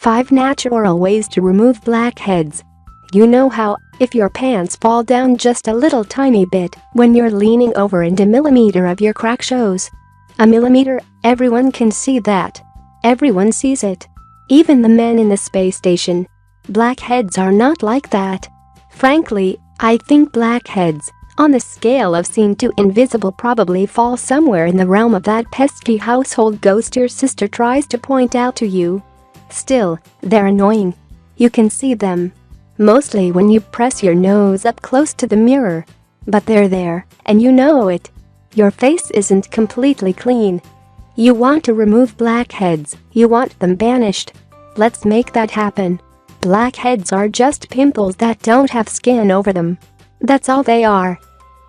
5 natural ways to remove blackheads. You know how, if your pants fall down just a little tiny bit when you're leaning over and a millimeter of your crack shows. A millimeter, everyone can see that. Everyone sees it. Even the men in the space station. Blackheads are not like that. Frankly, I think blackheads, on the scale of seen to invisible, probably fall somewhere in the realm of that pesky household ghost your sister tries to point out to you. Still, they're annoying. You can see them. Mostly when you press your nose up close to the mirror. But they're there, and you know it. Your face isn't completely clean. You want to remove blackheads, you want them banished. Let's make that happen. Blackheads are just pimples that don't have skin over them. That's all they are.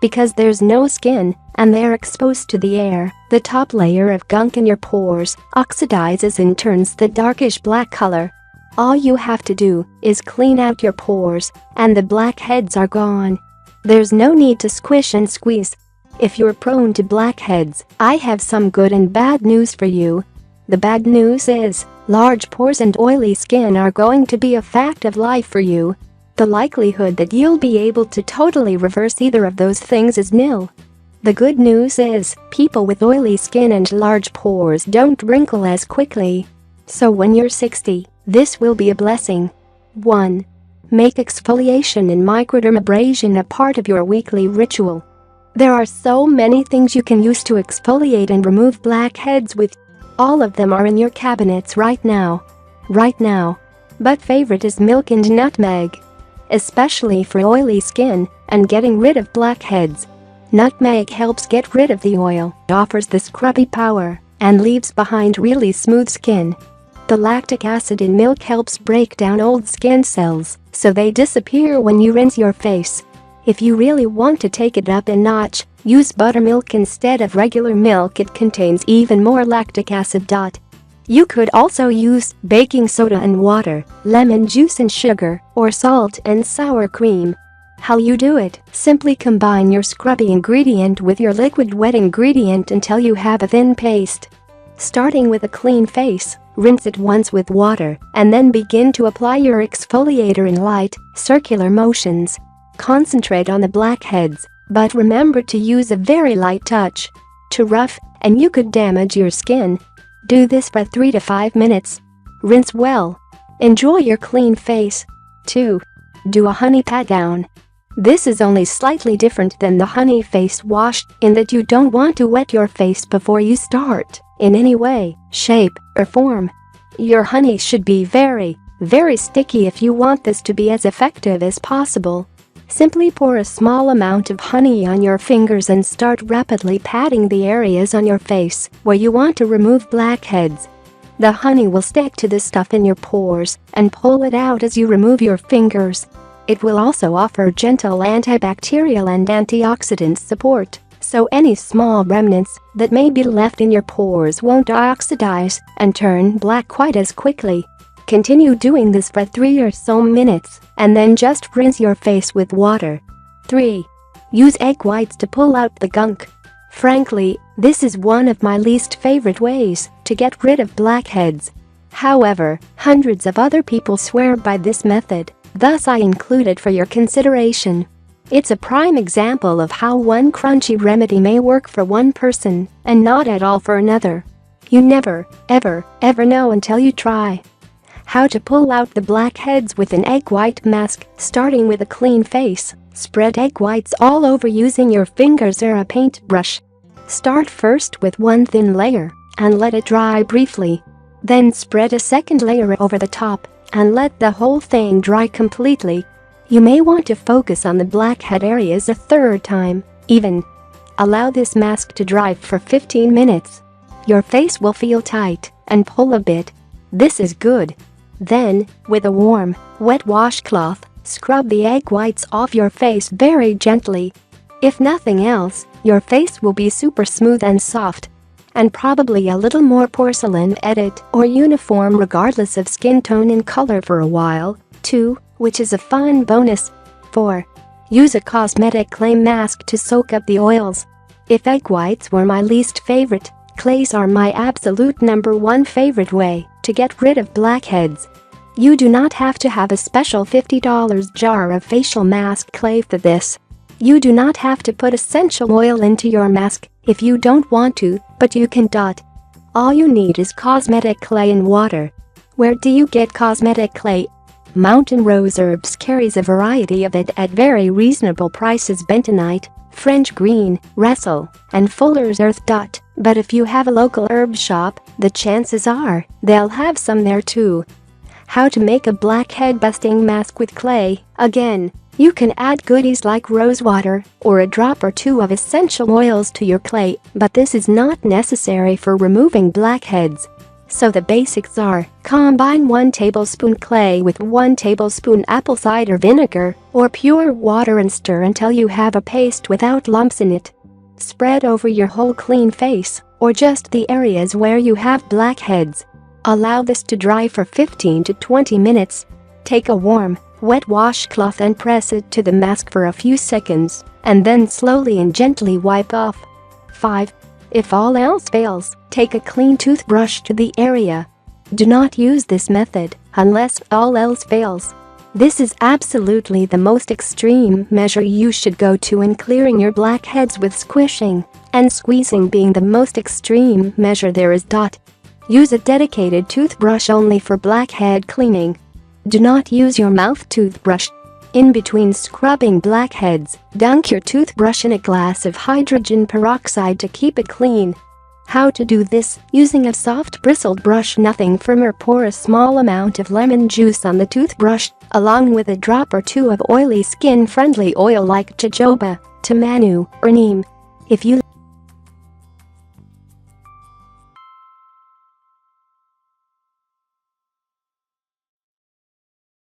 Because there's no skin, and they're exposed to the air, the top layer of gunk in your pores oxidizes and turns the darkish black color. All you have to do is clean out your pores, and the blackheads are gone. There's no need to squish and squeeze. If you're prone to blackheads, I have some good and bad news for you. The bad news is, large pores and oily skin are going to be a fact of life for you. The likelihood that you'll be able to totally reverse either of those things is nil. The good news is, people with oily skin and large pores don't wrinkle as quickly. So when you're 60, this will be a blessing. 1. Make exfoliation and microdermabrasion a part of your weekly ritual. There are so many things you can use to exfoliate and remove blackheads with. All of them are in your cabinets right now. But favorite is milk and nutmeg. Especially for oily skin and getting rid of blackheads. Nutmeg helps get rid of the oil, offers the scrubby power, and leaves behind really smooth skin. The lactic acid in milk helps break down old skin cells, so they disappear when you rinse your face. If you really want to take it up a notch, use buttermilk instead of regular milk. It contains even more lactic acid. You could also use baking soda and water, lemon juice and sugar, or salt and sour cream. How you do it? Simply combine your scrubby ingredient with your liquid wet ingredient until you have a thin paste. Starting with a clean face, rinse it once with water, and then begin to apply your exfoliator in light, circular motions. Concentrate on the blackheads, but remember to use a very light touch. Too rough, and you could damage your skin. Do this for 3 to 5 minutes. Rinse well. Enjoy your clean face. 2. Do a honey pat down. This is only slightly different than the honey face wash in that you don't want to wet your face before you start, in any way, shape, or form. Your honey should be very, very sticky if you want this to be as effective as possible. Simply pour a small amount of honey on your fingers and start rapidly patting the areas on your face where you want to remove blackheads. The honey will stick to the stuff in your pores and pull it out as you remove your fingers. It will also offer gentle antibacterial and antioxidant support, so any small remnants that may be left in your pores won't oxidize and turn black quite as quickly. Continue doing this for 3 or so minutes, and then just rinse your face with water. 3. Use egg whites to pull out the gunk. Frankly, this is one of my least favorite ways to get rid of blackheads. However, hundreds of other people swear by this method, thus I include it for your consideration. It's a prime example of how one crunchy remedy may work for one person and not at all for another. You never, ever know until you try. How to pull out the blackheads with an egg white mask. Starting with a clean face, spread egg whites all over using your fingers or a paintbrush. Start first with one thin layer and let it dry briefly. Then spread a second layer over the top and let the whole thing dry completely. You may want to focus on the blackhead areas a third time, even. Allow this mask to dry for 15 minutes. Your face will feel tight and pull a bit. This is good. Then, with a warm, wet washcloth, scrub the egg whites off your face very gently. If nothing else, your face will be super smooth and soft. And probably a little more porcelain-edit or uniform regardless of skin tone and color for a while, too, which is a fun bonus. 4. Use a cosmetic clay mask to soak up the oils. If egg whites were my least favorite, clays are my absolute #1 favorite way to get rid of blackheads. You do not have to have a special $50 jar of facial mask clay for this. You do not have to put essential oil into your mask if you don't want to, but you can. All you need is cosmetic clay and water. Where do you get cosmetic clay? Mountain Rose Herbs carries a variety of it at very reasonable prices: bentonite, French green, Wrestle, and Fuller's Earth. But if you have a local herb shop, the chances are they'll have some there too. How to make a blackhead busting mask with clay? Again, you can add goodies like rose water or a drop or two of essential oils to your clay, but this is not necessary for removing blackheads. So the basics are: combine 1 tablespoon clay with 1 tablespoon apple cider vinegar or pure water and stir until you have a paste without lumps in it. Spread over your whole clean face or just the areas where you have blackheads. Allow this to dry for 15 to 20 minutes. Take a warm, wet washcloth and press it to the mask for a few seconds, and then slowly and gently wipe off. 5. If all else fails, take a clean toothbrush to the area. Do not use this method unless all else fails. This is absolutely the most extreme measure you should go to in clearing your blackheads, with squishing and squeezing being the most extreme measure there is. Use a dedicated toothbrush only for blackhead cleaning. Do not use your mouth toothbrush. In between scrubbing blackheads, dunk your toothbrush in a glass of hydrogen peroxide to keep it clean. How to do this? Using a soft bristled brush, nothing firmer. Pour a small amount of lemon juice on the toothbrush, along with a drop or two of oily skin-friendly oil like jojoba, tamanu, or neem. If you